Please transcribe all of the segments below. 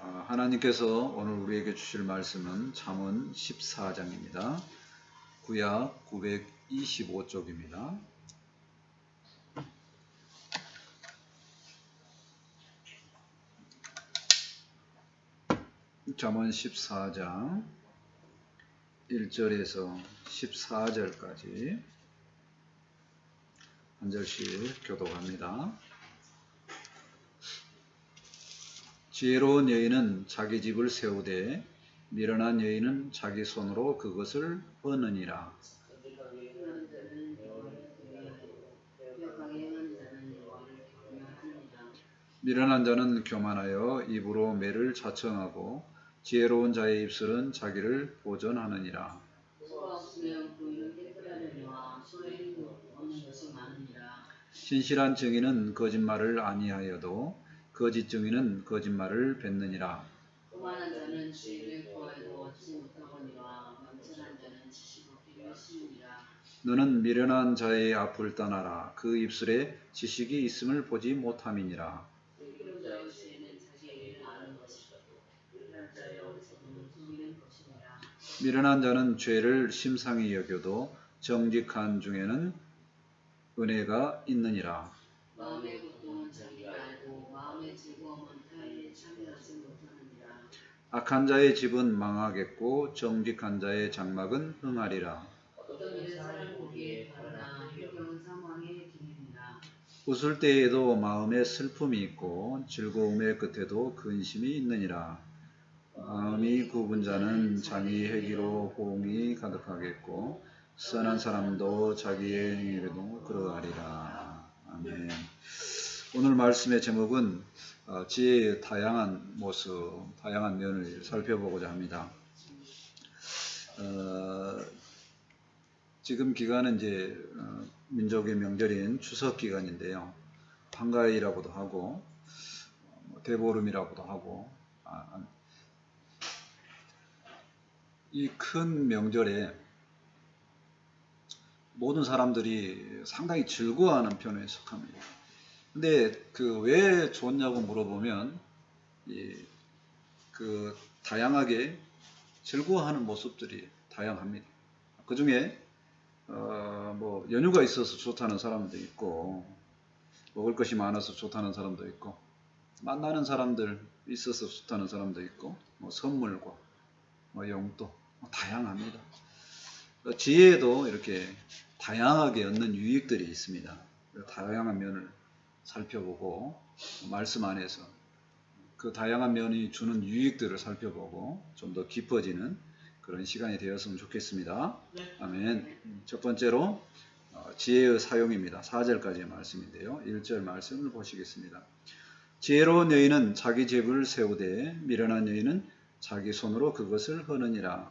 하나님께서 오늘 우리에게 주실 말씀은 잠언 14장입니다. 구약 925쪽입니다. 잠언 14장 1절에서 14절까지 한 절씩 교독합니다. 지혜로운 여인은 자기 집을 세우되 미련한 여인은 자기 손으로 그것을 버느니라. 미련한 자는 교만하여 입으로 매를 자청하고 지혜로운 자의 입술은 자기를 보전하느니라. 신실한 증인은 거짓말을 아니하여도 거짓 증인은 거짓말을 뱉느니라. 교만한 자는 지혜를 구하여도 얻지 못하거니와 명철한 자는 지식 얻기를 쉬우니라. 너는 미련한 자의 앞을 떠나라. 그 입술에 지식이 있음을 보지 못함이니라. 슬기로운 지혜는 자기의 일을 아는 것이고 미련한 자의 어리석음은 숨기는 것이니라. 미련한 자는 죄를 심상히 여겨도 정직한 중에는 은혜가 있느니라. 마음의 고통은 자기가 알고 마음의 즐거움은 타인에 참여하지 못하느니라. 악한 자의 집은 망하겠고 정직한 자의 장막은 흥하리라. 어떤 일은 사람 보기에 바르나 율경은 사망의 기름이라. 웃을 때에도 마음에 슬픔이 있고 즐거움의 끝에도 근심이 있느니라. 마음이 굽은 자는 자기 회기로 호응이 가득하겠고 선한 사람도 자기의 행위로도 그러하리라. 아멘. 오늘 말씀의 제목은 지혜의 다양한 모습, 다양한 면을 살펴보고자 합니다. 지금 기간은 이제 민족의 명절인 추석 기간인데요. 한가위라고도 하고 대보름이라고도 하고 이 큰 명절에 모든 사람들이 상당히 즐거워하는 편에 속합니다. 근데 왜 좋냐고 물어보면 다양하게 즐거워하는 모습들이 다양합니다. 그 중에 연휴가 있어서 좋다는 사람도 있고 먹을 것이 많아서 좋다는 사람도 있고 만나는 사람들 있어서 좋다는 사람도 있고 선물과 용돈 다양합니다. 지혜에도 이렇게 다양하게 얻는 유익들이 있습니다. 다양한 면을 살펴보고 말씀 안에서 그 다양한 면이 주는 유익들을 살펴보고 좀 더 깊어지는 그런 시간이 되었으면 좋겠습니다. 아멘. 첫 번째로 지혜의 사용입니다. 4절까지의 말씀인데요. 1절 말씀을 보시겠습니다. 지혜로운 여인은 자기 집을 세우되 미련한 여인은 자기 손으로 그것을 허느니라.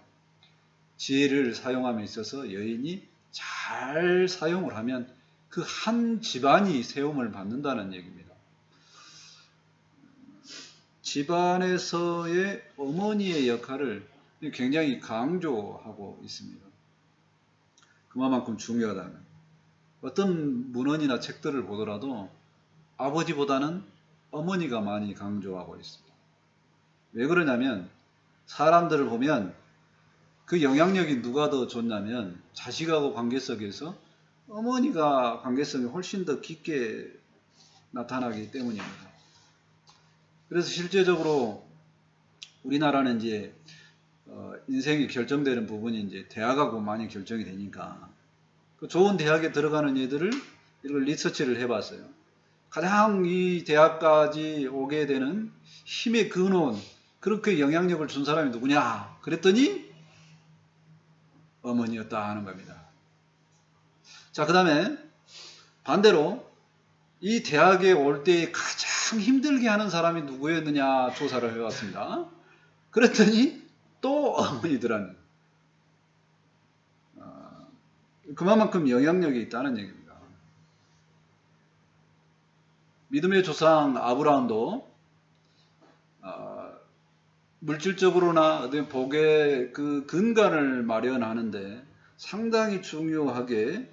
지혜를 사용함에 있어서 여인이 잘 사용을 하면 그 한 집안이 세움을 받는다는 얘기입니다. 집안에서의 어머니의 역할을 굉장히 강조하고 있습니다. 그만큼 중요하다는. 어떤 문헌이나 책들을 보더라도 아버지보다는 어머니가 많이 강조하고 있습니다. 왜 그러냐면 사람들을 보면 그 영향력이 누가 더 좋냐면 자식하고 관계 속에서 어머니가 관계성이 훨씬 더 깊게 나타나기 때문입니다. 그래서 실제적으로 우리나라는 이제 인생이 결정되는 부분이 이제 대학하고 많이 결정이 되니까 그 좋은 대학에 들어가는 애들을 이걸 리서치를 해봤어요. 가장 이 대학까지 오게 되는 힘의 근원, 그렇게 영향력을 준 사람이 누구냐? 그랬더니 어머니였다 하는 겁니다. 자, 그 다음에 반대로 이 대학에 올 때 가장 힘들게 하는 사람이 누구였느냐 조사를 해봤습니다. 그랬더니 또 어머니들은 그만큼 영향력이 있다는 얘기입니다. 믿음의 조상 아브라함도 물질적으로나 복의 그 근간을 마련하는데 상당히 중요하게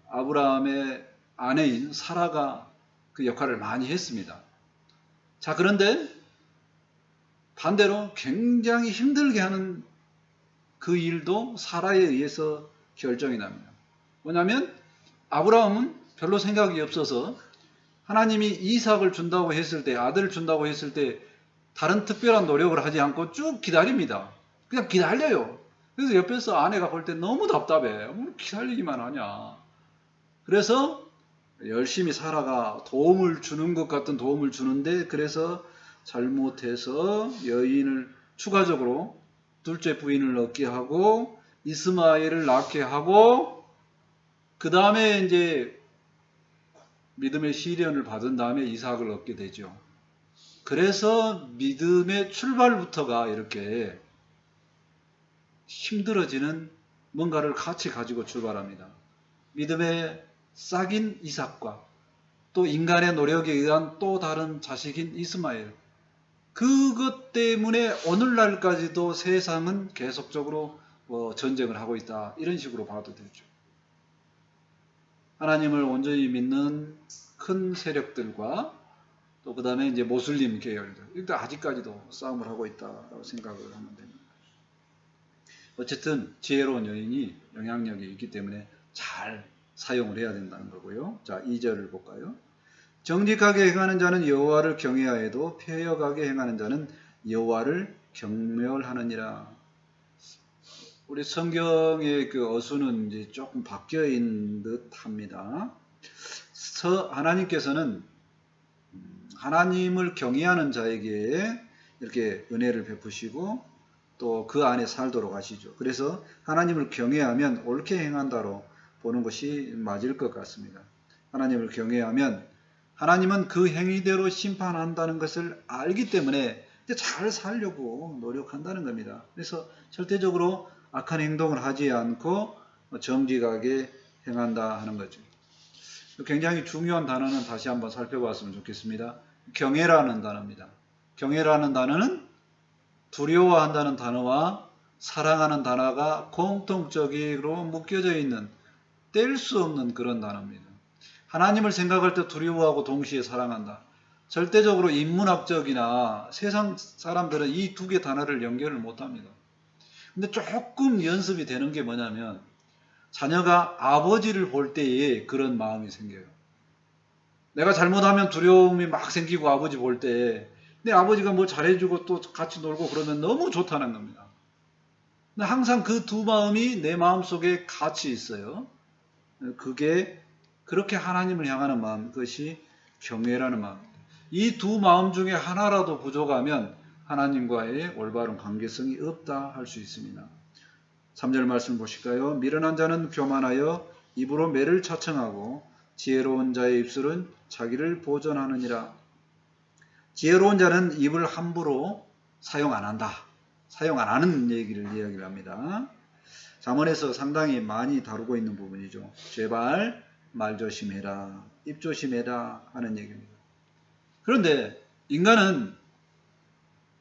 아브라함의 아내인 사라가 그 역할을 많이 했습니다. 자, 그런데 반대로 굉장히 힘들게 하는 그 일도 사라에 의해서 결정이 납니다. 뭐냐면 아브라함은 별로 생각이 없어서 하나님이 이삭을 준다고 했을 때, 아들을 준다고 했을 때 다른 특별한 노력을 하지 않고 쭉 기다립니다. 그냥 기다려요. 그래서 옆에서 아내가 볼 때 너무 답답해. 뭐 기다리기만 하냐. 그래서 열심히 살아가 도움을 주는 것 같은 도움을 주는데, 그래서 잘못해서 여인을 추가적으로 둘째 부인을 얻게 하고 이스마엘을 낳게 하고, 그 다음에 이제 믿음의 시련을 받은 다음에 이삭을 얻게 되죠. 그래서 믿음의 출발부터가 이렇게 힘들어지는 뭔가를 같이 가지고 출발합니다. 믿음의 싹인 이삭과 또 인간의 노력에 의한 또 다른 자식인 이스마엘, 그것 때문에 오늘날까지도 세상은 계속적으로 전쟁을 하고 있다, 이런 식으로 봐도 되죠. 하나님을 온전히 믿는 큰 세력들과 또 그 다음에 이제 모슬림 계열들, 일단 아직까지도 싸움을 하고 있다고 생각을 하면 됩니다. 어쨌든 지혜로운 여인이 영향력이 있기 때문에 잘 사용을 해야 된다는 거고요. 자, 2절을 볼까요? 정직하게 행하는 자는 여호와를 경외하여도 패역하게 행하는 자는 여호와를 경멸하느니라. 우리 성경의 그 어수는 이제 조금 바뀌어 있는 듯 합니다. 하나님께서는 하나님을 경외하는 자에게 이렇게 은혜를 베푸시고 또 그 안에 살도록 하시죠. 그래서 하나님을 경외하면 옳게 행한다로 보는 것이 맞을 것 같습니다. 하나님을 경외하면 하나님은 그 행위대로 심판한다는 것을 알기 때문에 잘 살려고 노력한다는 겁니다. 그래서 절대적으로 악한 행동을 하지 않고 정직하게 행한다 하는 거죠. 굉장히 중요한 단어는 다시 한번 살펴봤으면 좋겠습니다. 경외라는 단어입니다. 경외라는 단어는 두려워한다는 단어와 사랑하는 단어가 공통적으로 묶여져 있는, 뗄 수 없는 그런 단어입니다. 하나님을 생각할 때 두려워하고 동시에 사랑한다. 절대적으로 인문학적이나 세상 사람들은 이 두 개 단어를 연결을 못합니다. 근데 조금 연습이 되는 게 뭐냐면 자녀가 아버지를 볼 때에 그런 마음이 생겨요. 내가 잘못하면 두려움이 막 생기고 아버지 볼 때, 내 아버지가 뭐 잘해주고 또 같이 놀고 그러면 너무 좋다는 겁니다. 근데 항상 그 두 마음이 내 마음속에 같이 있어요. 그게 그렇게 하나님을 향하는 마음, 그것이 경외라는 마음입니다. 이 두 마음 중에 하나라도 부족하면 하나님과의 올바른 관계성이 없다 할 수 있습니다. 3절 말씀 보실까요? 미련한 자는 교만하여 입으로 매를 차청하고 지혜로운 자의 입술은 자기를 보전하느니라. 지혜로운 자는 입을 함부로 사용 안 한다. 사용 안 하는 이야기를 합니다. 잠언에서 상당히 많이 다루고 있는 부분이죠. 제발 말 조심해라, 입 조심해라 하는 얘기입니다. 그런데 인간은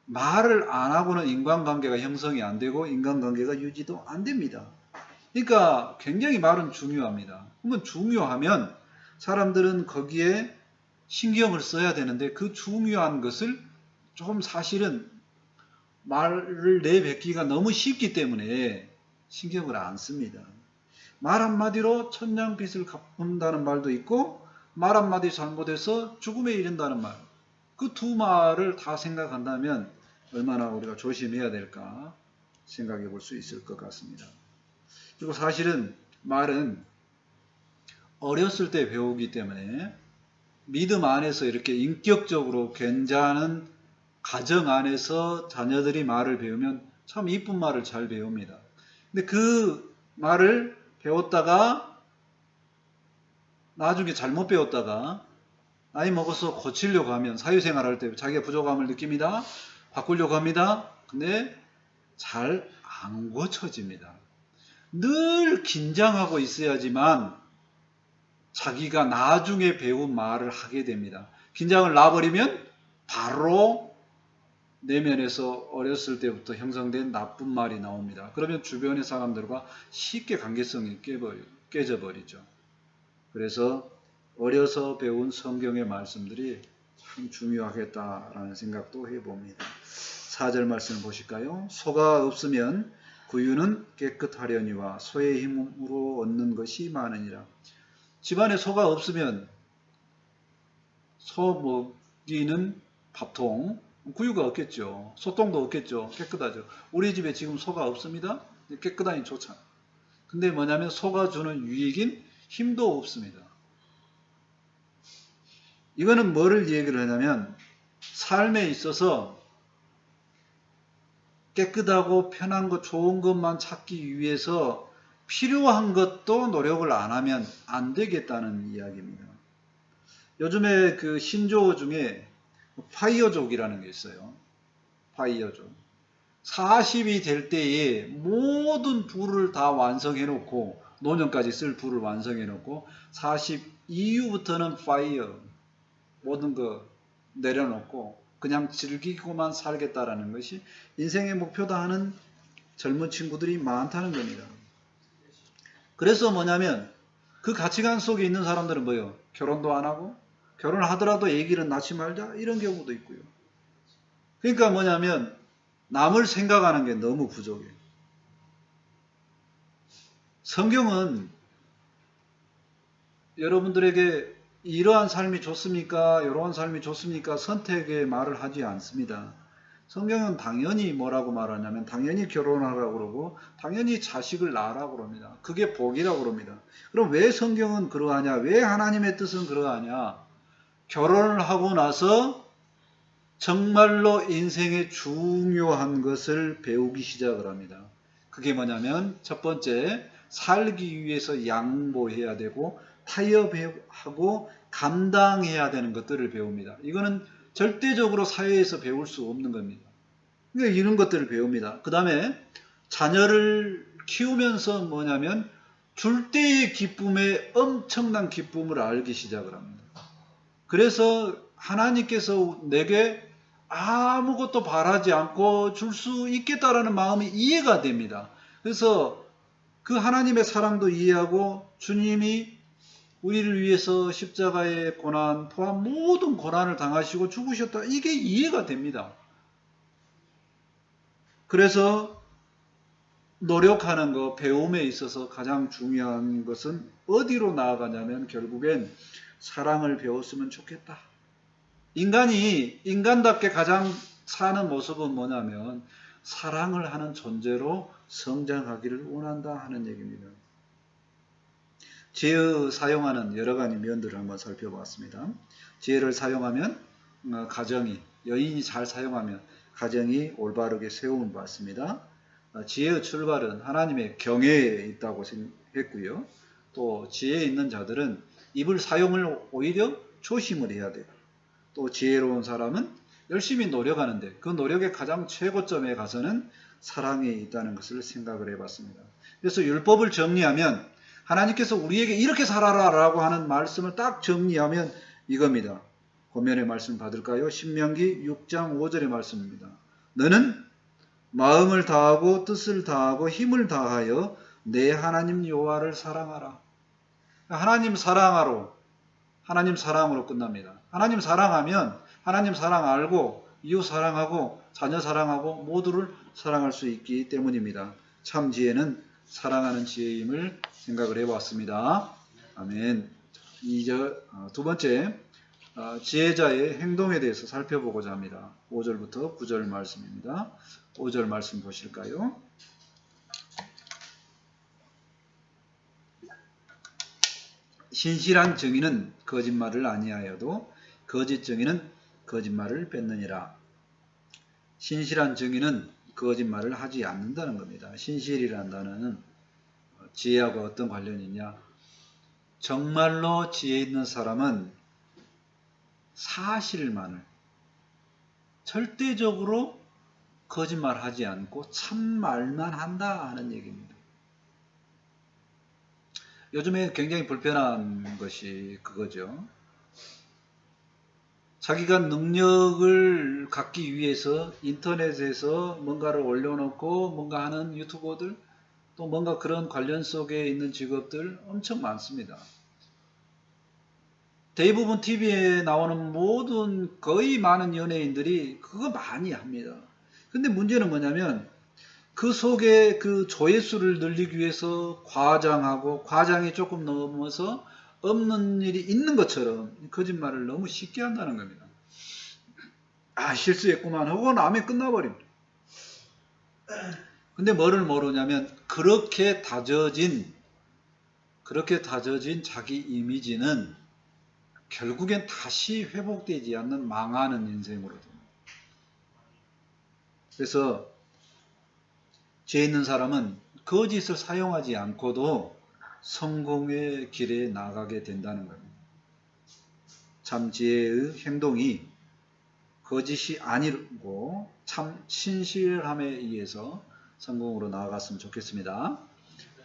말을 안 하고는 인간관계가 형성이 안 되고 인간관계가 유지도 안 됩니다. 그러니까 굉장히 말은 중요합니다. 그러면 중요하면 사람들은 거기에 신경을 써야 되는데 그 중요한 것을 조금 사실은 말을 내뱉기가 너무 쉽기 때문에 신경을 안 씁니다. 말 한마디로 천냥빚을 갚는다는 말도 있고 말 한마디 잘못해서 죽음에 이른다는 말, 그 두 말을 다 생각한다면 얼마나 우리가 조심해야 될까 생각해 볼 수 있을 것 같습니다. 그리고 사실은 말은 어렸을 때 배우기 때문에 믿음 안에서 이렇게 인격적으로 괜찮은 가정 안에서 자녀들이 말을 배우면 참 이쁜 말을 잘 배웁니다. 근데 그 말을 배웠다가 나중에 잘못 배웠다가 나이 먹어서 고치려고 하면 사회생활 할 때 자기가 부족함을 느낍니다. 바꾸려고 합니다. 근데 잘 안 고쳐집니다. 늘 긴장하고 있어야지만 자기가 나중에 배운 말을 하게 됩니다. 긴장을 놔버리면 바로 내면에서 어렸을 때부터 형성된 나쁜 말이 나옵니다. 그러면 주변의 사람들과 쉽게 관계성이 깨져버리죠. 그래서 어려서 배운 성경의 말씀들이 참 중요하겠다라는 생각도 해봅니다. 4절 말씀을 보실까요? 소가 없으면 구유는 깨끗하려니와 소의 힘으로 얻는 것이 많으니라. 집안에 소가 없으면 소 먹이는 밥통, 구유가 없겠죠. 소똥도 없겠죠. 깨끗하죠. 우리 집에 지금 소가 없습니다. 깨끗하니 좋잖아. 근데 뭐냐면 소가 주는 유익인 힘도 없습니다. 이거는 뭐를 얘기를 하냐면 삶에 있어서 깨끗하고 편한 것, 좋은 것만 찾기 위해서 필요한 것도 노력을 안 하면 안 되겠다는 이야기입니다. 요즘에 그 신조어 중에 파이어족이라는 게 있어요. 파이어족. 40이 될 때에 모든 부를 다 완성해 놓고 노년까지 쓸 부를 완성해 놓고 40 이후부터는 파이어 모든 거 내려놓고 그냥 즐기고만 살겠다라는 것이 인생의 목표다 하는 젊은 친구들이 많다는 겁니다. 그래서 뭐냐면 그 가치관 속에 있는 사람들은 뭐예요? 결혼도 안 하고 결혼을 하더라도 애기를 낳지 말자 이런 경우도 있고요. 그러니까 뭐냐면 남을 생각하는 게 너무 부족해요. 성경은 여러분들에게 이러한 삶이 좋습니까? 이러한 삶이 좋습니까? 선택의 말을 하지 않습니다. 성경은 당연히 뭐라고 말하냐면 당연히 결혼하라고 그러고 당연히 자식을 낳으라고 그럽니다. 그게 복이라고 그럽니다. 그럼 왜 성경은 그러하냐? 왜 하나님의 뜻은 그러하냐? 결혼을 하고 나서 정말로 인생의 중요한 것을 배우기 시작을 합니다. 그게 뭐냐면 첫 번째, 살기 위해서 양보해야 되고 타협하고 감당해야 되는 것들을 배웁니다. 이거는 절대적으로 사회에서 배울 수 없는 겁니다. 그러니까 이런 것들을 배웁니다. 그 다음에 자녀를 키우면서 뭐냐면 줄 때의 기쁨에 엄청난 기쁨을 알기 시작을 합니다. 그래서 하나님께서 내게 아무것도 바라지 않고 줄 수 있겠다라는 마음이 이해가 됩니다. 그래서 그 하나님의 사랑도 이해하고 주님이 우리를 위해서 십자가의 고난 포함 모든 고난을 당하시고 죽으셨다. 이게 이해가 됩니다. 그래서 노력하는 것, 배움에 있어서 가장 중요한 것은 어디로 나아가냐면 결국엔 사랑을 배웠으면 좋겠다. 인간이 인간답게 가장 사는 모습은 뭐냐면 사랑을 하는 존재로 성장하기를 원한다 하는 얘기입니다. 지혜 사용하는 여러 가지 면들을 한번 살펴봤습니다. 지혜를 사용하면 가정이, 여인이 잘 사용하면 가정이 올바르게 세움을 받습니다. 지혜의 출발은 하나님의 경외에 있다고 했고요. 또 지혜에 있는 자들은 입을 사용을 오히려 조심을 해야 돼요. 또 지혜로운 사람은 열심히 노력하는데 그 노력의 가장 최고점에 가서는 사랑에 있다는 것을 생각을 해봤습니다. 그래서 율법을 정리하면 하나님께서 우리에게 이렇게 살아라 라고 하는 말씀을 딱 정리하면 이겁니다. 고면의 말씀 받을까요? 신명기 6장 5절의 말씀입니다. 너는 마음을 다하고 뜻을 다하고 힘을 다하여 내 하나님 여호와를 사랑하라. 하나님 사랑으로 끝납니다. 하나님 사랑하면 하나님 사랑 알고 이웃 사랑하고 자녀 사랑하고 모두를 사랑할 수 있기 때문입니다. 참 지혜는 사랑하는 지혜임을 생각을 해보았습니다. 아멘. 두 번째 지혜자의 행동에 대해서 살펴보고자 합니다. 5절부터 9절 말씀입니다. 5절 말씀 보실까요? 신실한 증인은 거짓말을 아니하여도 거짓 증인은 거짓말을 뱉느니라. 신실한 증인은 거짓말을 하지 않는다는 겁니다. 신실이라는 단어는 지혜하고 어떤 관련이 있냐? 정말로 지혜 있는 사람은 사실만을 절대적으로 거짓말하지 않고 참말만 한다 하는 얘기입니다. 요즘에 굉장히 불편한 것이 그거죠. 자기가 능력을 갖기 위해서 인터넷에서 뭔가를 올려놓고 뭔가 하는 유튜버들 또 뭔가 그런 관련 속에 있는 직업들 엄청 많습니다. 대부분 TV에 나오는 모든 거의 많은 연예인들이 그거 많이 합니다. 근데 문제는 뭐냐면 그 속에 그 조회수를 늘리기 위해서 과장하고 과장이 조금 넘어서 없는 일이 있는 것처럼 거짓말을 너무 쉽게 한다는 겁니다. 아, 실수했구만 하고 나면 끝나버립니다. 근데 뭐를 모르냐면 그렇게 다져진 자기 이미지는 결국엔 다시 회복되지 않는 망하는 인생으로 됩니다. 그래서 죄 있는 사람은 거짓을 사용하지 않고도 성공의 길에 나가게 된다는 겁니다. 참 지혜의 행동이 거짓이 아니고 참 신실함에 의해서 성공으로 나아갔으면 좋겠습니다.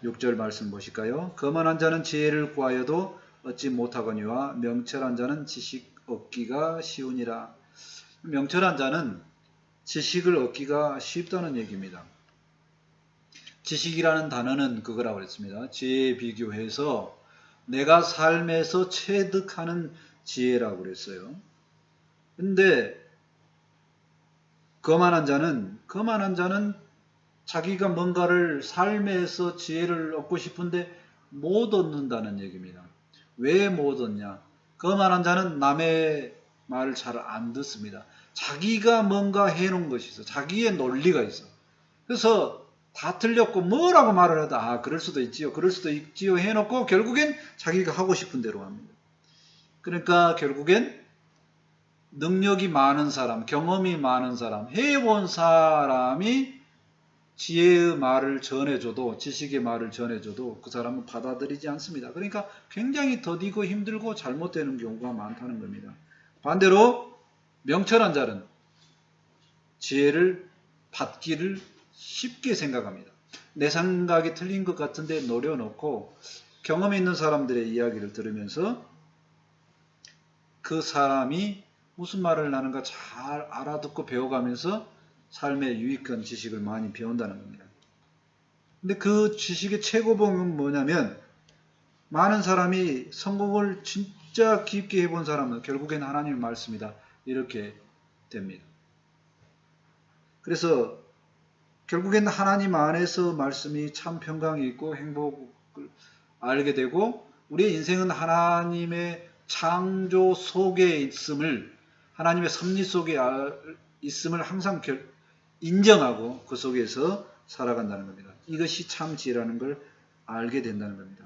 6절 말씀 보실까요? 거만한 자는 지혜를 구하여도 얻지 못하거니와 명철한 자는 지식 얻기가 쉬우니라. 명철한 자는 지식을 얻기가 쉽다는 얘기입니다. 지식이라는 단어는 그거라고 그랬습니다. 지혜에 비교해서 내가 삶에서 체득하는 지혜라고 그랬어요. 근데 거만한 자는 자기가 뭔가를 삶에서 지혜를 얻고 싶은데 못 얻는다는 얘기입니다. 왜 못 얻냐? 거만한 자는 남의 말을 잘 안 듣습니다. 자기가 뭔가 해놓은 것이 있어. 자기의 논리가 있어. 그래서 다 틀렸고 뭐라고 말을 하다 아 그럴 수도 있지요. 그럴 수도 있지요 해놓고 결국엔 자기가 하고 싶은 대로 합니다. 그러니까 결국엔 능력이 많은 사람, 경험이 많은 사람, 해본 사람이 지혜의 말을 전해줘도 지식의 말을 전해줘도 그 사람은 받아들이지 않습니다. 그러니까 굉장히 더디고 힘들고 잘못되는 경우가 많다는 겁니다. 반대로 명철한 자는 지혜를 받기를 쉽게 생각합니다. 내 생각이 틀린 것 같은데 노려놓고 경험 있는 사람들의 이야기를 들으면서 그 사람이 무슨 말을 하는가 잘 알아듣고 배워가면서 삶에 유익한 지식을 많이 배운다는 겁니다. 근데 그 지식의 최고봉은 뭐냐면 많은 사람이 성공을 진짜 깊게 해본 사람은 결국엔 하나님의 말씀이다. 이렇게 됩니다. 그래서 결국엔 하나님 안에서 말씀이 참 평강이 있고 행복을 알게 되고 우리의 인생은 하나님의 창조 속에 있음을 하나님의 섭리 속에 있음을 항상 인정하고 그 속에서 살아간다는 겁니다. 이것이 참 지혜라는 걸 알게 된다는 겁니다.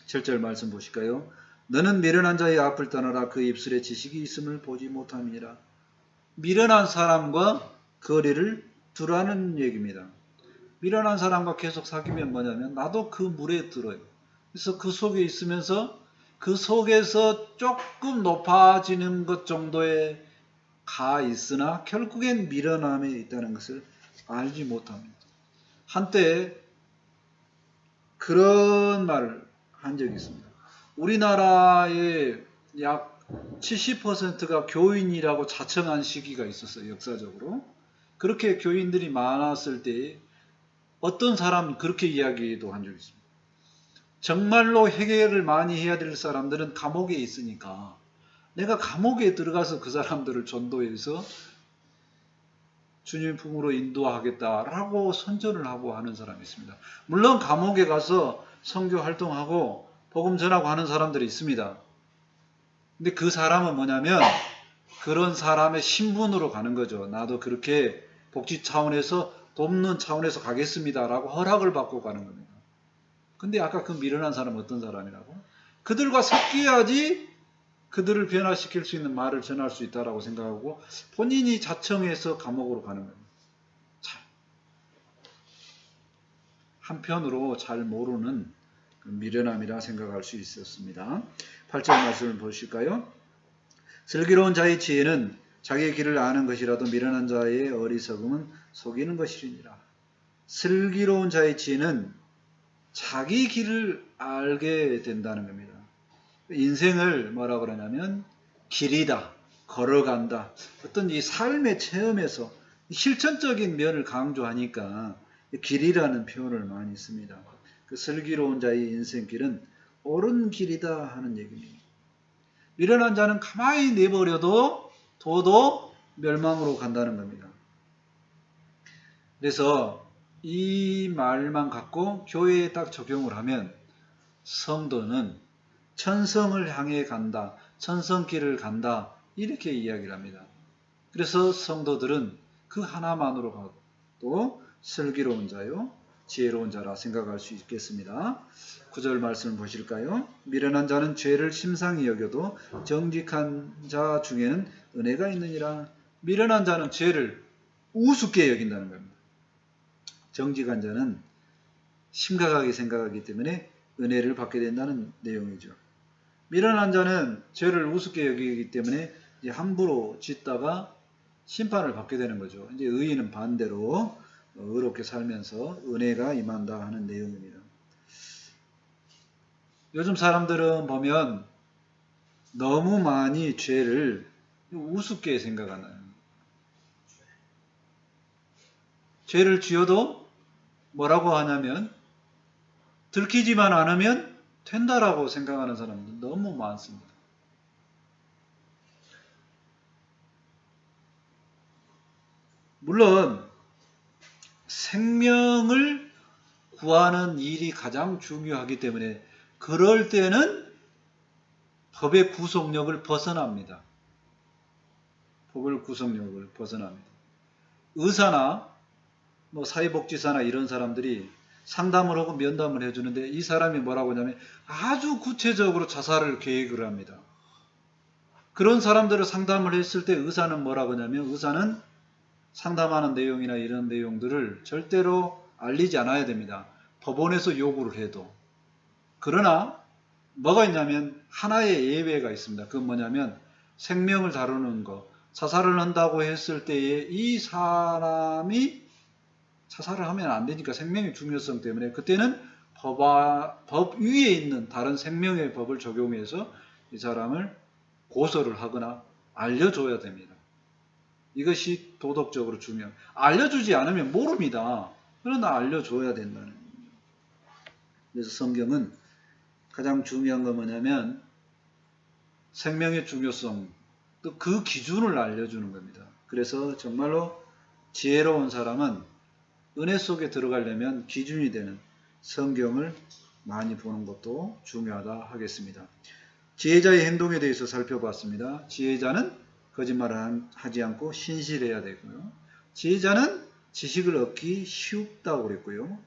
7절 말씀 보실까요? 너는 미련한 자의 앞을 떠나라. 그 입술에 지식이 있음을 보지 못함이니라. 미련한 사람과 거리를 두라는 얘기입니다. 미련한 사람과 계속 사귀면 뭐냐면 나도 그 물에 들어요. 그래서 그 속에 있으면서 그 속에서 조금 높아지는 것 정도에 가 있으나 결국엔 미련함에 있다는 것을 알지 못합니다. 한때 그런 말을 한 적이 있습니다. 우리나라의 약 70%가 교인이라고 자청한 시기가 있었어요. 역사적으로. 그렇게 교인들이 많았을 때 어떤 사람은 그렇게 이야기도 한 적이 있습니다. 정말로 해결을 많이 해야 될 사람들은 감옥에 있으니까 내가 감옥에 들어가서 그 사람들을 전도해서 주님 품으로 인도하겠다라고 선전을 하고 하는 사람이 있습니다. 물론 감옥에 가서 선교 활동하고 복음 전하고 하는 사람들이 있습니다. 근데 그 사람은 뭐냐면 그런 사람의 신분으로 가는 거죠. 나도 그렇게 복지 차원에서 돕는 차원에서 가겠습니다라고 허락을 받고 가는 겁니다. 근데 아까 그 미련한 사람은 어떤 사람이라고? 그들과 섞여야지 그들을 변화시킬 수 있는 말을 전할 수 있다라고 생각하고 본인이 자청해서 감옥으로 가는 겁니다. 한편으로 잘 모르는 미련함이라 생각할 수 있었습니다. 8절 말씀을 보실까요? 슬기로운 자의 지혜는 자기의 길을 아는 것이라도 미련한 자의 어리석음은 속이는 것이니라. 슬기로운 자의 지혜는 자기 길을 알게 된다는 겁니다. 인생을 뭐라고 그러냐면 길이다, 걸어간다. 어떤 이 삶의 체험에서 실천적인 면을 강조하니까 길이라는 표현을 많이 씁니다. 그 슬기로운 자의 인생길은 옳은 길이다 하는 얘기입니다. 미련한 자는 가만히 내버려도 도도 멸망으로 간다는 겁니다. 그래서 이 말만 갖고 교회에 딱 적용을 하면 성도는 천성을 향해 간다, 천성길을 간다, 이렇게 이야기를 합니다. 그래서 성도들은 그 하나만으로도 슬기로운 자요, 지혜로운 자라 생각할 수 있겠습니다. 9절 말씀을 보실까요? 미련한 자는 죄를 심상히 여겨도 정직한 자 중에는 은혜가 있느니라. 미련한 자는 죄를 우습게 여긴다는 겁니다. 정직한 자는 심각하게 생각하기 때문에 은혜를 받게 된다는 내용이죠. 미련한 자는 죄를 우습게 여기기 때문에 이제 함부로 짓다가 심판을 받게 되는 거죠. 이제 의인은 반대로 의롭게 살면서 은혜가 임한다 하는 내용입니다. 요즘 사람들은 보면 너무 많이 죄를 우습게 생각하나요? 죄를 지어도 뭐라고 하냐면 들키지만 않으면 된다라고 생각하는 사람들 너무 많습니다. 물론 생명을 구하는 일이 가장 중요하기 때문에 그럴 때는 법의 구속력을 벗어납니다. 법의 구속력을 벗어납니다. 의사나 사회복지사나 이런 사람들이 상담을 하고 면담을 해주는데 이 사람이 뭐라고 하냐면 아주 구체적으로 자살을 계획을 합니다. 그런 사람들을 상담을 했을 때 의사는 뭐라고 하냐면 의사는 상담하는 내용이나 이런 내용들을 절대로 알리지 않아야 됩니다. 법원에서 요구를 해도. 그러나 뭐가 있냐면 하나의 예외가 있습니다. 그건 뭐냐면 생명을 다루는 거. 자살을 한다고 했을 때에 이 사람이 자살을 하면 안 되니까 생명의 중요성 때문에 그때는 법 위에 있는 다른 생명의 법을 적용해서 이 사람을 고소를 하거나 알려줘야 됩니다. 이것이 도덕적으로 중요합니다. 알려주지 않으면 모릅니다. 그러나 알려줘야 된다는 겁니다. 그래서 성경은 가장 중요한 건 뭐냐면 생명의 중요성, 또 그 기준을 알려주는 겁니다. 그래서 정말로 지혜로운 사람은 은혜 속에 들어가려면 기준이 되는 성경을 많이 보는 것도 중요하다 하겠습니다. 지혜자의 행동에 대해서 살펴봤습니다. 지혜자는 거짓말을 하지 않고 신실해야 되고요. 지혜자는 지식을 얻기 쉽다고 그랬고요.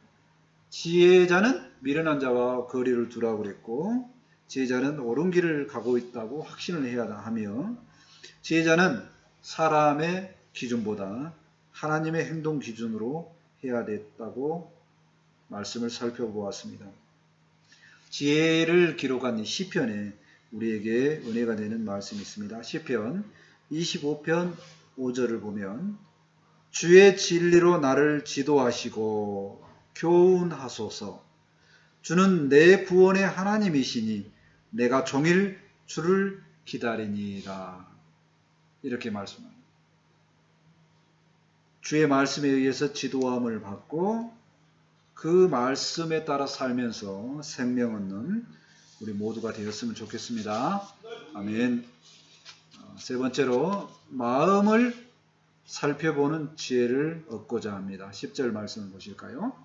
지혜자는 미련한 자와 거리를 두라고 그랬고, 지혜자는 옳은 길을 가고 있다고 확신을 해야 하며, 지혜자는 사람의 기준보다 하나님의 행동 기준으로 해야 됐다고 말씀을 살펴보았습니다. 지혜를 기록한 이 시편에 우리에게 은혜가 되는 말씀이 있습니다. 시편 25편 5절을 보면 주의 진리로 나를 지도하시고 교훈하소서. 주는 내 구원의 하나님이시니 내가 종일 주를 기다리니라. 이렇게 말씀합니다. 주의 말씀에 의해서 지도함을 받고 그 말씀에 따라 살면서 생명 얻는 우리 모두가 되었으면 좋겠습니다. 아멘. 세 번째로 마음을 살펴보는 지혜를 얻고자 합니다. 10절 말씀을 보실까요?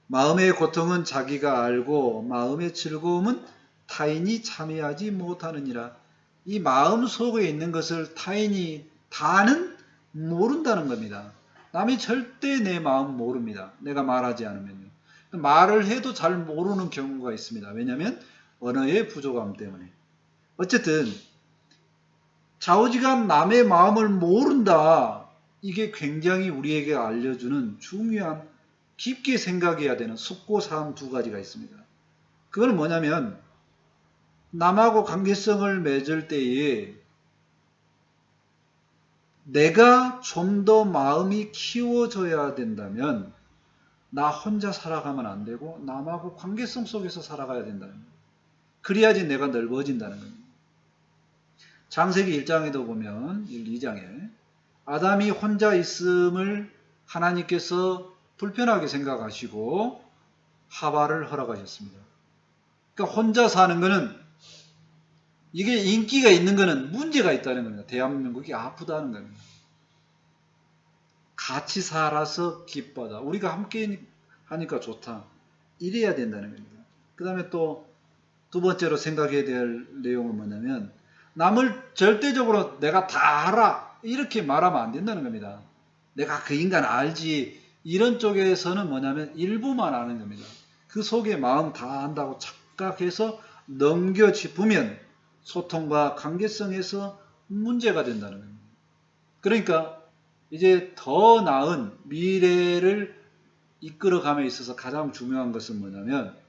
마음의 고통은 자기가 알고 마음의 즐거움은 타인이 참여하지 못하느니라. 이 마음 속에 있는 것을 타인이 다는 모른다는 겁니다. 남이 절대 내 마음 모릅니다. 내가 말하지 않으면요. 말을 해도 잘 모르는 경우가 있습니다. 왜냐하면 언어의 부족함 때문에. 어쨌든 좌우지간 남의 마음을 모른다. 이게 굉장히 우리에게 알려주는 중요한 깊게 생각해야 되는 숙고사항 두 가지가 있습니다. 그건 뭐냐면 남하고 관계성을 맺을 때에 내가 좀 더 마음이 키워져야 된다면 나 혼자 살아가면 안 되고 남하고 관계성 속에서 살아가야 된다는 거예요. 그래야지 내가 넓어진다는 겁니다. 창세기 1장에도 보면 2장에 아담이 혼자 있음을 하나님께서 불편하게 생각하시고 하와를 허락하셨습니다. 그러니까 혼자 사는 거는 이게 인기가 있는 거는 문제가 있다는 겁니다. 대한민국이 아프다는 겁니다. 같이 살아서 기뻐하자. 우리가 함께 하니까 좋다. 이래야 된다는 겁니다. 그 다음에 또 두 번째로 생각해야 될 내용은 뭐냐면 남을 절대적으로 내가 다 알아 이렇게 말하면 안 된다는 겁니다. 내가 그 인간 알지 이런 쪽에서는 뭐냐면 일부만 아는 겁니다. 그 속에 마음 다 안다고 착각해서 넘겨짚으면 소통과 관계성에서 문제가 된다는 겁니다. 그러니까 이제 더 나은 미래를 이끌어감에 있어서 가장 중요한 것은 뭐냐면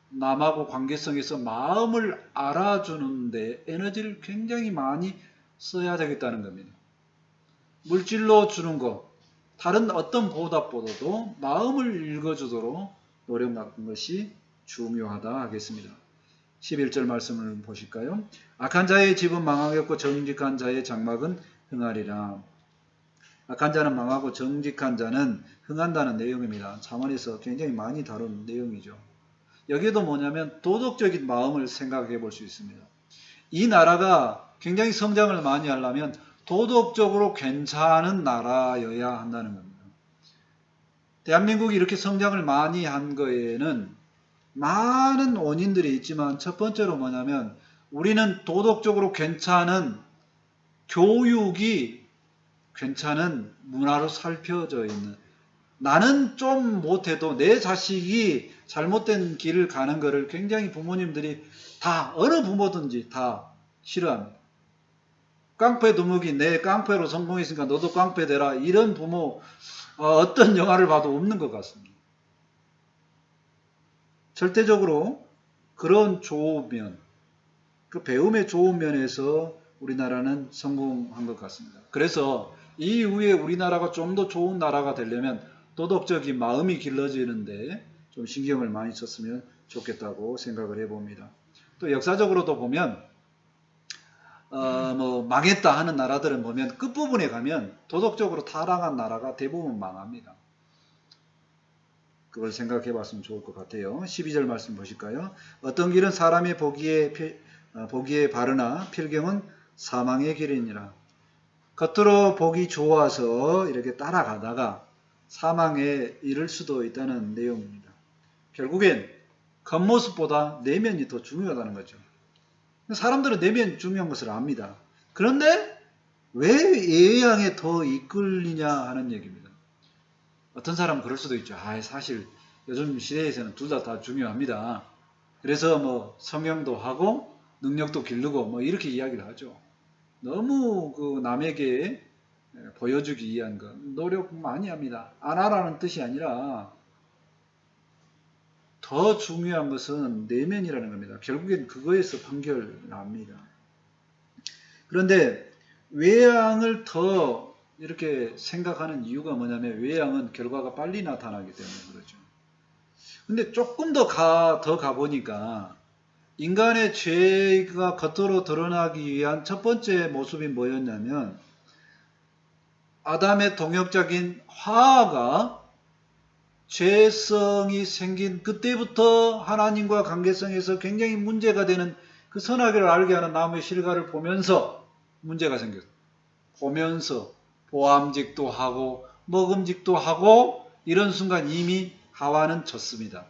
남하고 관계성에서 마음을 알아주는데 에너지를 굉장히 많이 써야 되겠다는 겁니다. 물질로 주는 것, 다른 어떤 보답보다도 마음을 읽어주도록 노력하는 것이 중요하다 하겠습니다. 11절 말씀을 보실까요? 악한 자의 집은 망하겠고 정직한 자의 장막은 흥하리라. 악한 자는 망하고 정직한 자는 흥한다는 내용입니다. 잠언에서 굉장히 많이 다룬 내용이죠. 여기도 뭐냐면 도덕적인 마음을 생각해 볼 수 있습니다. 이 나라가 굉장히 성장을 많이 하려면 도덕적으로 괜찮은 나라여야 한다는 겁니다. 대한민국이 이렇게 성장을 많이 한 거에는 많은 원인들이 있지만 첫 번째로 뭐냐면 우리는 도덕적으로 괜찮은 교육이 괜찮은 문화로 살펴져 있는 나는 좀 못해도 내 자식이 잘못된 길을 가는 것을 굉장히 부모님들이 다 어느 부모든지 다 싫어합니다. 깡패 두목이 내 깡패로 성공했으니까 너도 깡패 되라 이런 부모 어떤 영화를 봐도 없는 것 같습니다. 절대적으로 그런 좋은 면, 그 배움의 좋은 면에서 우리나라는 성공한 것 같습니다. 그래서 이후에 우리나라가 좀 더 좋은 나라가 되려면 도덕적인 마음이 길러지는데 좀 신경을 많이 썼으면 좋겠다고 생각을 해봅니다. 또 역사적으로도 보면 망했다 하는 나라들은 보면 끝부분에 가면 도덕적으로 타락한 나라가 대부분 망합니다. 그걸 생각해 봤으면 좋을 것 같아요. 12절 말씀 보실까요? 어떤 길은 사람의 보기에 바르나 필경은 사망의 길이니라. 겉으로 보기 좋아서 이렇게 따라가다가 사망에 이를 수도 있다는 내용입니다. 결국엔 겉모습보다 내면이 더 중요하다는 거죠. 사람들은 내면 중요한 것을 압니다. 그런데 왜 외양에 더 이끌리냐 하는 얘기입니다. 어떤 사람은 그럴 수도 있죠. 사실 요즘 시대에서는 둘 다 중요합니다. 그래서 성형도 하고 능력도 기르고 이렇게 이야기를 하죠. 너무 그 남에게 보여주기 위한 거 노력 많이 합니다. 안 하라는 뜻이 아니라 더 중요한 것은 내면이라는 겁니다. 결국엔 그거에서 판결납니다. 그런데 외양을 더 이렇게 생각하는 이유가 뭐냐면 외양은 결과가 빨리 나타나기 때문에 그렇죠. 근데 조금 더 가보니까 인간의 죄가 겉으로 드러나기 위한 첫 번째 모습이 뭐였냐면 아담의 동역적인 화가 죄성이 생긴 그때부터 하나님과 관계성에서 굉장히 문제가 되는 그 선악을 알게 하는 나무의 실과를 보면서 문제가 생겼어요. 보면서 보암직도 하고 먹음직도 하고 이런 순간 이미 하와는 졌습니다.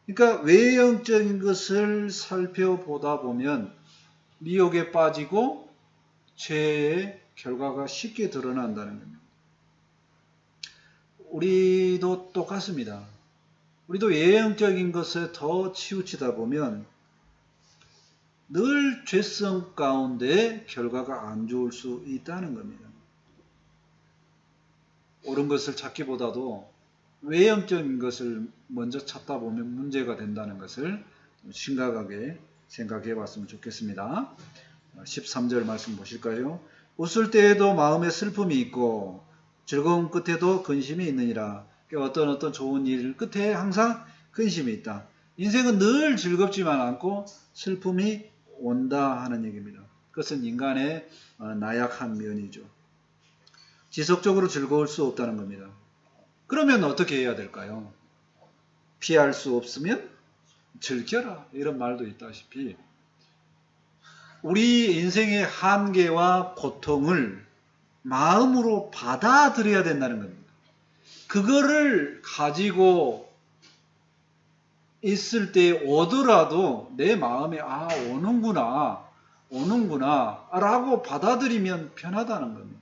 그러니까 외형적인 것을 살펴보다 보면 미혹에 빠지고 죄의 결과가 쉽게 드러난다는 겁니다. 우리도 똑같습니다. 우리도 외형적인 것에 더 치우치다 보면 늘 죄성 가운데 결과가 안 좋을 수 있다는 겁니다. 옳은 것을 찾기보다도 외형적인 것을 먼저 찾다 보면 문제가 된다는 것을 심각하게 생각해 봤으면 좋겠습니다. 13절 말씀 보실까요? 웃을 때에도 마음에 슬픔이 있고 즐거운 끝에도 근심이 있느니라. 어떤 좋은 일 끝에 항상 근심이 있다. 인생은 늘 즐겁지만 않고 슬픔이 온다 하는 얘기입니다. 그것은 인간의 나약한 면이죠. 지속적으로 즐거울 수 없다는 겁니다. 그러면 어떻게 해야 될까요? 피할 수 없으면 즐겨라 이런 말도 있다시피 우리 인생의 한계와 고통을 마음으로 받아들여야 된다는 겁니다. 그거를 가지고 있을 때 오더라도 내 마음에 오는구나 라고 받아들이면 편하다는 겁니다.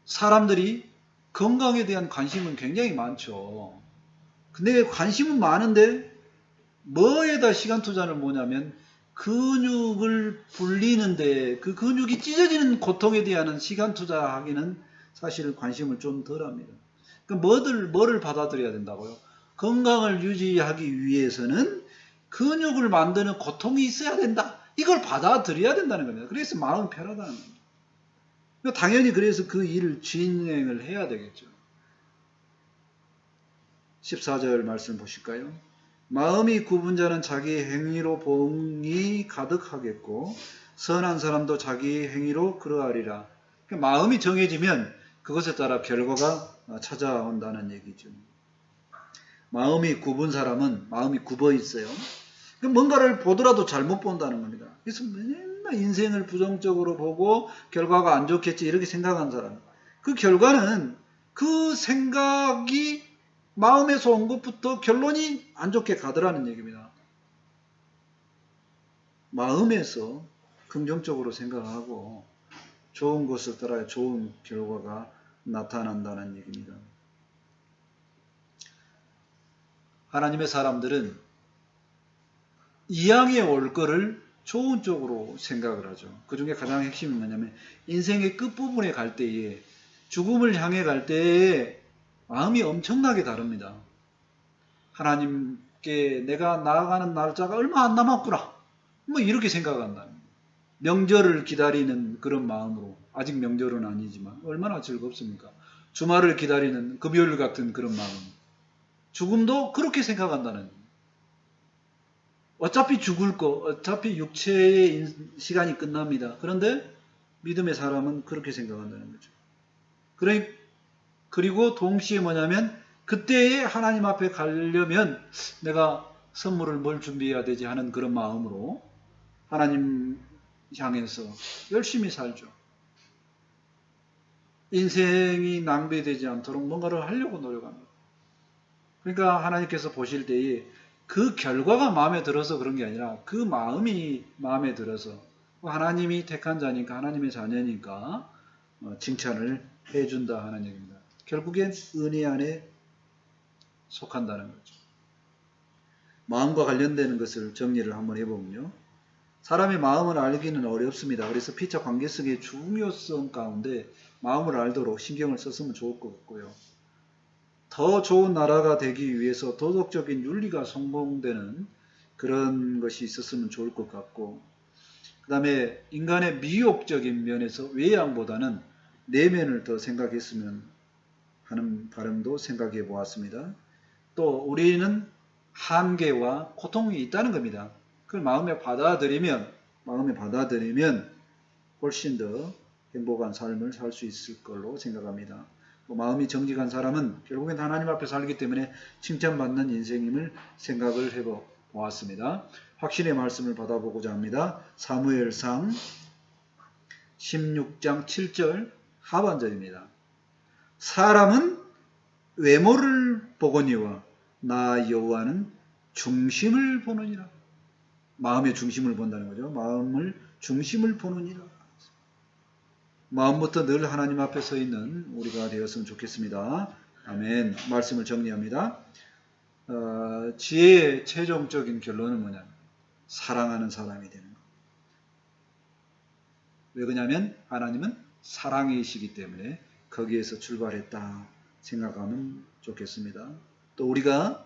사람들이 건강에 대한 관심은 굉장히 많죠. 근데 관심은 많은데 뭐에다 시간 투자를 뭐냐면 근육을 불리는데 그 근육이 찢어지는 고통에 대한 시간 투자하기는 사실 관심을 좀 덜합니다. 그러니까 뭐를 받아들여야 된다고요? 건강을 유지하기 위해서는 근육을 만드는 고통이 있어야 된다. 이걸 받아들여야 된다는 겁니다. 그래서 마음이 편하다는 겁니다. 당연히 그래서 그 일을 진행을 해야 되겠죠. 14절 말씀 보실까요? 마음이 굽은 자는 자기 행위로 봉이 가득하겠고 선한 사람도 자기 행위로 그러하리라. 그러니까 마음이 정해지면 그것에 따라 결과가 찾아온다는 얘기죠. 마음이 굽은 사람은 마음이 굽어 있어요. 뭔가를 보더라도 잘못 본다는 겁니다. 그래서 맨날 인생을 부정적으로 보고 결과가 안 좋겠지 이렇게 생각한 사람. 그 결과는 그 생각이 마음에서 온 것부터 결론이 안 좋게 가더라는 얘기입니다. 마음에서 긍정적으로 생각하고 좋은 것을 따라야 좋은 결과가 나타난다는 얘기입니다. 하나님의 사람들은 이양에 올 거를 좋은 쪽으로 생각을 하죠. 그 중에 가장 핵심이 뭐냐면 인생의 끝부분에 갈 때에 죽음을 향해 갈 때에 마음이 엄청나게 다릅니다. 하나님께 내가 나아가는 날짜가 얼마 안 남았구나. 뭐 이렇게 생각한다. 명절을 기다리는 그런 마음으로 아직 명절은 아니지만 얼마나 즐겁습니까? 주말을 기다리는 금요일 같은 그런 마음. 죽음도 그렇게 생각한다는 어차피 죽을 거, 어차피 육체의 시간이 끝납니다. 그런데 믿음의 사람은 그렇게 생각한다는 거죠. 그리고 동시에 뭐냐면 그때에 하나님 앞에 가려면 내가 선물을 뭘 준비해야 되지 하는 그런 마음으로 하나님 향해서 열심히 살죠. 인생이 낭비되지 않도록 뭔가를 하려고 노력합니다. 그러니까 하나님께서 보실 때에 그 결과가 마음에 들어서 그런 게 아니라 그 마음이 마음에 들어서 하나님이 택한 자니까 하나님의 자녀니까 칭찬을 해준다 하는 얘기입니다. 결국엔 은혜 안에 속한다는 거죠. 마음과 관련되는 것을 정리를 한번 해보면요. 사람의 마음을 알기는 어렵습니다. 그래서 피차 관계성의 중요성 가운데 마음을 알도록 신경을 썼으면 좋을 것 같고요. 더 좋은 나라가 되기 위해서 도덕적인 윤리가 성공되는 그런 것이 있었으면 좋을 것 같고, 그 다음에 인간의 미혹적인 면에서 외양보다는 내면을 더 생각했으면 하는 바람도 생각해 보았습니다. 또 우리는 한계와 고통이 있다는 겁니다. 그걸 마음에 받아들이면 훨씬 더 행복한 삶을 살 수 있을 걸로 생각합니다. 마음이 정직한 사람은 결국엔 하나님 앞에 살기 때문에 칭찬받는 인생임을 생각을 해보았습니다. 확신의 말씀을 받아보고자 합니다. 사무엘상 16장 7절 하반절입니다. 사람은 외모를 보거니와 나 여호와는 중심을 보느니라. 마음의 중심을 본다는 거죠. 마음을 중심을 보느니라. 마음부터 늘 하나님 앞에 서 있는 우리가 되었으면 좋겠습니다. 아멘. 말씀을 정리합니다. 지혜의 최종적인 결론은 뭐냐면 사랑하는 사람이 되는 것. 왜 그러냐면 하나님은 사랑이시기 때문에 거기에서 출발했다 생각하면 좋겠습니다. 또 우리가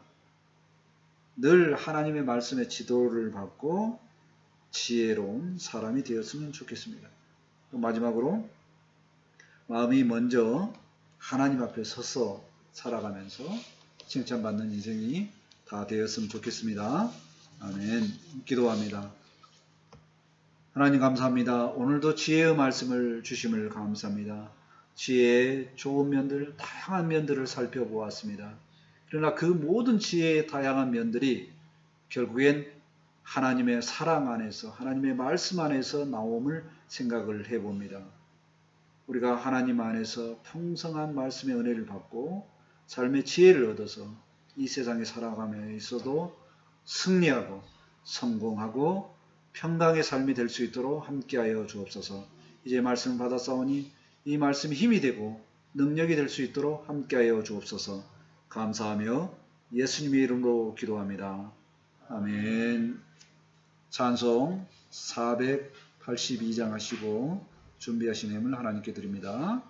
늘 하나님의 말씀의 지도를 받고 지혜로운 사람이 되었으면 좋겠습니다. 또 마지막으로 마음이 먼저 하나님 앞에 서서 살아가면서 칭찬받는 인생이 다 되었으면 좋겠습니다. 아멘. 기도합니다. 하나님 감사합니다. 오늘도 지혜의 말씀을 주심을 감사합니다. 지혜의 좋은 면들, 다양한 면들을 살펴보았습니다. 그러나 그 모든 지혜의 다양한 면들이 결국엔 하나님의 사랑 안에서 하나님의 말씀 안에서 나옴을 생각을 해봅니다. 우리가 하나님 안에서 풍성한 말씀의 은혜를 받고 삶의 지혜를 얻어서 이 세상에 살아가며 있어도 승리하고 성공하고 평강의 삶이 될 수 있도록 함께하여 주옵소서. 이제 말씀을 받았사오니 이 말씀이 힘이 되고 능력이 될 수 있도록 함께하여 주옵소서. 감사하며 예수님의 이름으로 기도합니다. 아멘. 찬송 482장 하시고 준비하신 예물 하나님께 드립니다.